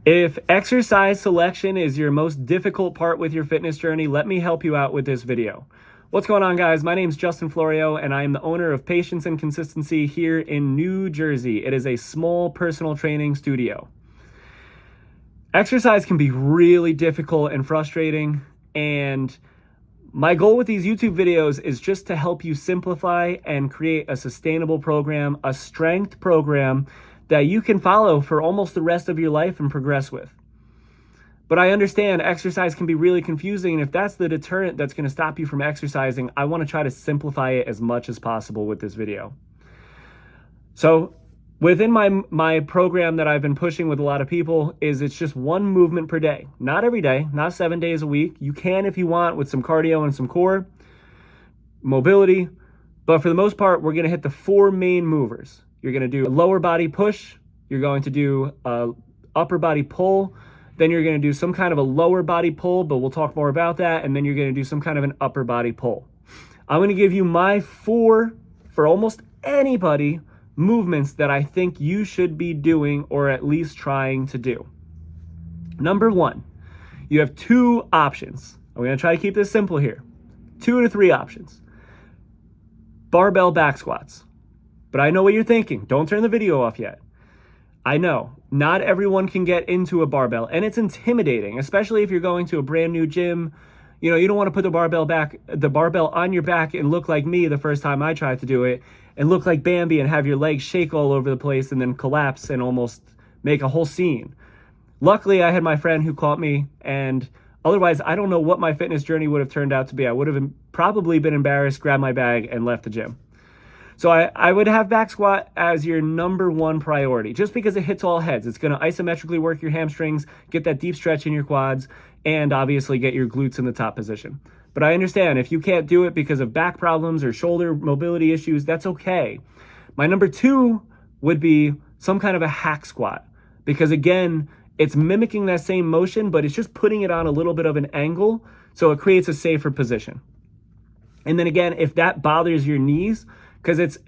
If exercise selection is your most difficult part with your fitness journey, let me help you out with this video. What's going on, guys? My name is Justin Florio, and I am the owner of Patience and Consistency here in New Jersey. It is a small personal training studio. Exercise can be really difficult and frustrating, and my goal with these YouTube videos is just to help you simplify and create a sustainable program, a strength program that you can follow for almost the rest of your life and progress with. But I understand exercise can be really confusing, and if that's the deterrent that's going to stop you from exercising, I want to try to simplify it as much as possible with this video. So within my program that I've been pushing with a lot of people it's just one movement per day. Not every day, not 7 days a week. You can if you want with some cardio and some core mobility, but for the most part, we're going to hit the 4 main movers. You're going to do a lower body push, you're going to do a upper body pull, then you're going to do some kind of a lower body pull, but we'll talk more about that, and then you're going to do some kind of an upper body pull. I'm going to give you my 4, for almost anybody, movements that I think you should be doing or at least trying to do. Number 1, you have 2 options. I'm going to try to keep this simple here. 2 to 3 options. Barbell back squats. But I know what you're thinking. Don't turn the video off yet. I know not everyone can get into a barbell, and it's intimidating, especially if you're going to a brand new gym. You know, you don't want to put the barbell on your back and look like me the first time I tried to do it, and look like Bambi and have your legs shake all over the place and then collapse and almost make a whole scene. Luckily, I had my friend who caught me, and otherwise, I don't know what my fitness journey would have turned out to be. I would have probably been embarrassed, grabbed my bag, and left the gym. So I would have back squat as your number 1 priority, just because it hits all heads. It's going to isometrically work your hamstrings, get that deep stretch in your quads, and obviously get your glutes in the top position. But I understand if you can't do it because of back problems or shoulder mobility issues, that's okay. My number 2 would be some kind of a hack squat, because again, it's mimicking that same motion, but it's just putting it on a little bit of an angle, so it creates a safer position. And then again, if that bothers your knees, because it's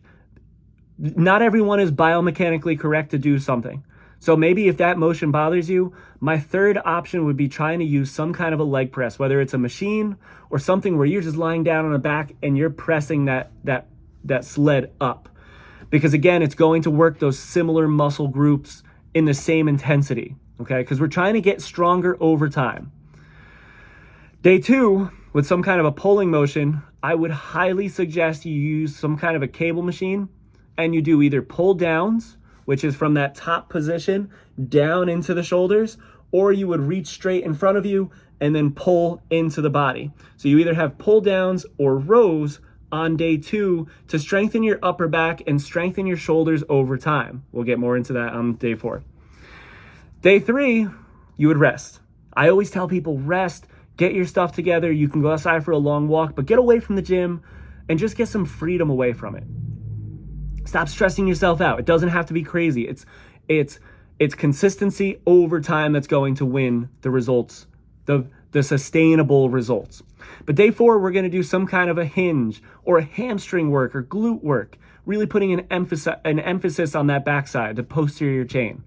not everyone is biomechanically correct to do something. So maybe if that motion bothers you, my 3rd option would be trying to use some kind of a leg press, whether it's a machine or something where you're just lying down on the back and you're pressing that sled up. Because again, it's going to work those similar muscle groups in the same intensity, okay? Because we're trying to get stronger over time. Day 2, with some kind of a pulling motion, I would highly suggest you use some kind of a cable machine, and you do either pull downs, which is from that top position down into the shoulders, or you would reach straight in front of you and then pull into the body. So you either have pull downs or rows on day 2 to strengthen your upper back and strengthen your shoulders over time. We'll get more into that on day 4. Day 3, you would rest. I always tell people rest. Get your stuff together. You can go outside for a long walk, but get away from the gym and just get some freedom away from it. Stop stressing yourself out. It doesn't have to be crazy. It's consistency over time that's going to win the results, the sustainable results. But day 4, we're going to do some kind of a hinge or a hamstring work or glute work, really putting an emphasis on that backside, the posterior chain.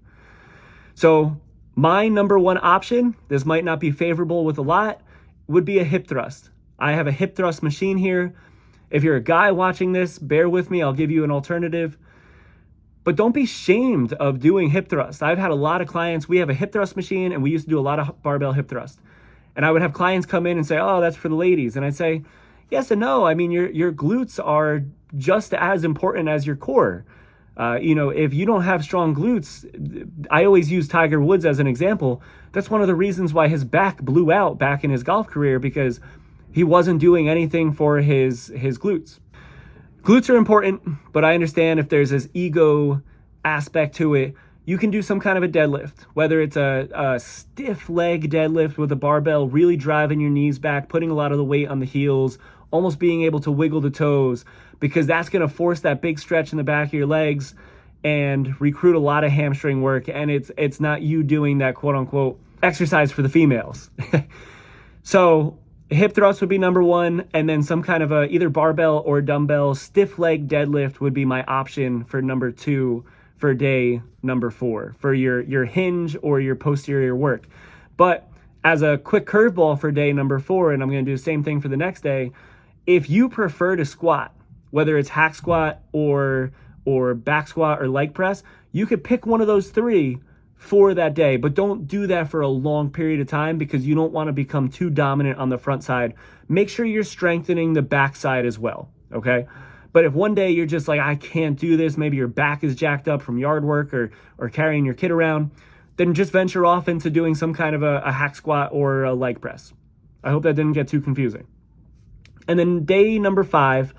So my number 1 option, this might not be favorable with a lot, would be a hip thrust. I have a hip thrust machine here. If you're a guy watching this, bear with me, I'll give you an alternative. But don't be shamed of doing hip thrust. I've had a lot of clients, we have a hip thrust machine and we used to do a lot of barbell hip thrust. And I would have clients come in and say, oh, that's for the ladies. And I'd say, yes and no. I mean, your glutes are just as important as your core. If you don't have strong glutes, I always use Tiger Woods as an example. That's one of the reasons why his back blew out back in his golf career, because he wasn't doing anything for his glutes. Glutes are important, but I understand if there's this ego aspect to it, you can do some kind of a deadlift, whether it's a stiff leg deadlift with a barbell, really driving your knees back, putting a lot of the weight on the heels, almost being able to wiggle the toes, because that's going to force that big stretch in the back of your legs and recruit a lot of hamstring work. And it's not you doing that quote unquote exercise for the females. So hip thrust would be number 1. And then some kind of a either barbell or dumbbell stiff leg deadlift would be my option for number 2 for day number 4 for your hinge or your posterior work. But as a quick curveball for day number 4, and I'm going to do the same thing for the next day, if you prefer to squat, whether it's hack squat or back squat or leg press, you could pick one of those 3 for that day, but don't do that for a long period of time because you don't want to become too dominant on the front side. Make sure you're strengthening the back side as well, okay? But if one day you're just like, I can't do this, maybe your back is jacked up from yard work or carrying your kid around, then just venture off into doing some kind of a hack squat or a leg press. I hope that didn't get too confusing. And then day number 5,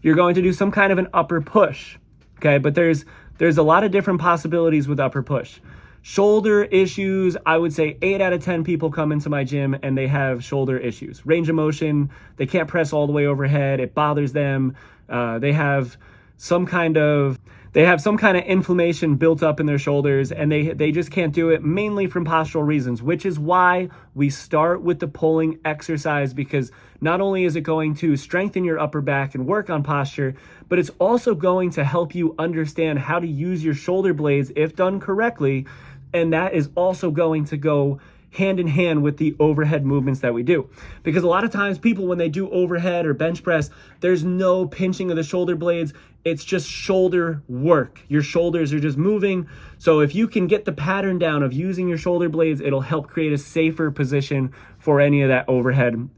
you're going to do some kind of an upper push, okay? But there's a lot of different possibilities with upper push. Shoulder issues, I would say 8 out of 10 people come into my gym and they have shoulder issues. Range of motion, they can't press all the way overhead, it bothers them. They have some kind of inflammation built up in their shoulders, and they just can't do it, mainly from postural reasons, which is why we start with the pulling exercise, because not only is it going to strengthen your upper back and work on posture, but it's also going to help you understand how to use your shoulder blades if done correctly. And that is also going to go hand in hand with the overhead movements that we do. Because a lot of times people, when they do overhead or bench press, there's no pinching of the shoulder blades. It's just shoulder work. Your shoulders are just moving. So if you can get the pattern down of using your shoulder blades, it'll help create a safer position for any of that overhead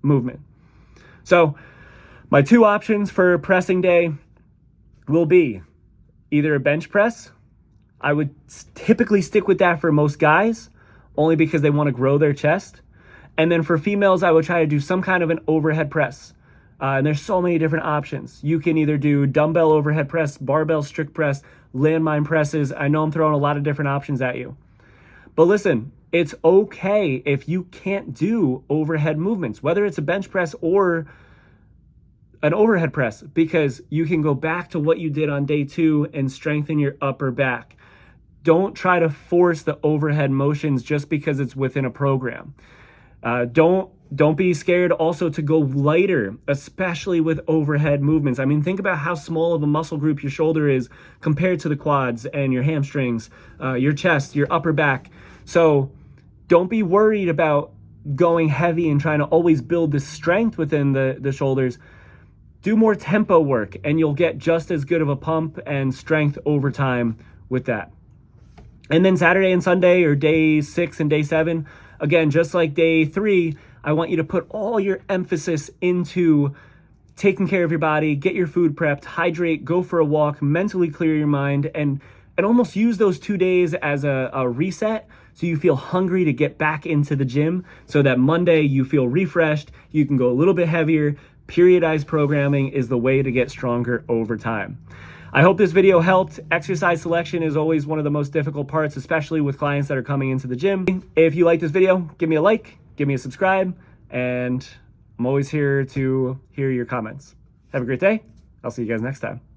movement. So my 2 options for pressing day will be either a bench press. I would typically stick with that for most guys, only because they want to grow their chest. And then for females, I would try to do some kind of an overhead press. And there's so many different options. You can either do dumbbell overhead press, barbell strict press, landmine presses. I know I'm throwing a lot of different options at you. But listen, it's okay if you can't do overhead movements, whether it's a bench press or an overhead press, because you can go back to what you did on day 2 and strengthen your upper back. Don't try to force the overhead motions just because it's within a program. Don't be scared also to go lighter, especially with overhead movements. I mean, think about how small of a muscle group your shoulder is compared to the quads and your hamstrings, your chest, your upper back. So don't be worried about going heavy and trying to always build the strength within the shoulders. Do more tempo work and you'll get just as good of a pump and strength over time with that. And then Saturday and Sunday, or day 6 and day 7, again, just like day 3, I want you to put all your emphasis into taking care of your body, get your food prepped, hydrate, go for a walk, mentally clear your mind, and almost use those 2 days as a reset so you feel hungry to get back into the gym, so that Monday you feel refreshed, you can go a little bit heavier. Periodized programming is the way to get stronger over time. I hope this video helped. Exercise selection is always one of the most difficult parts, especially with clients that are coming into the gym. If you like this video, give me a like, give me a subscribe, and I'm always here to hear your comments. Have a great day. I'll see you guys next time.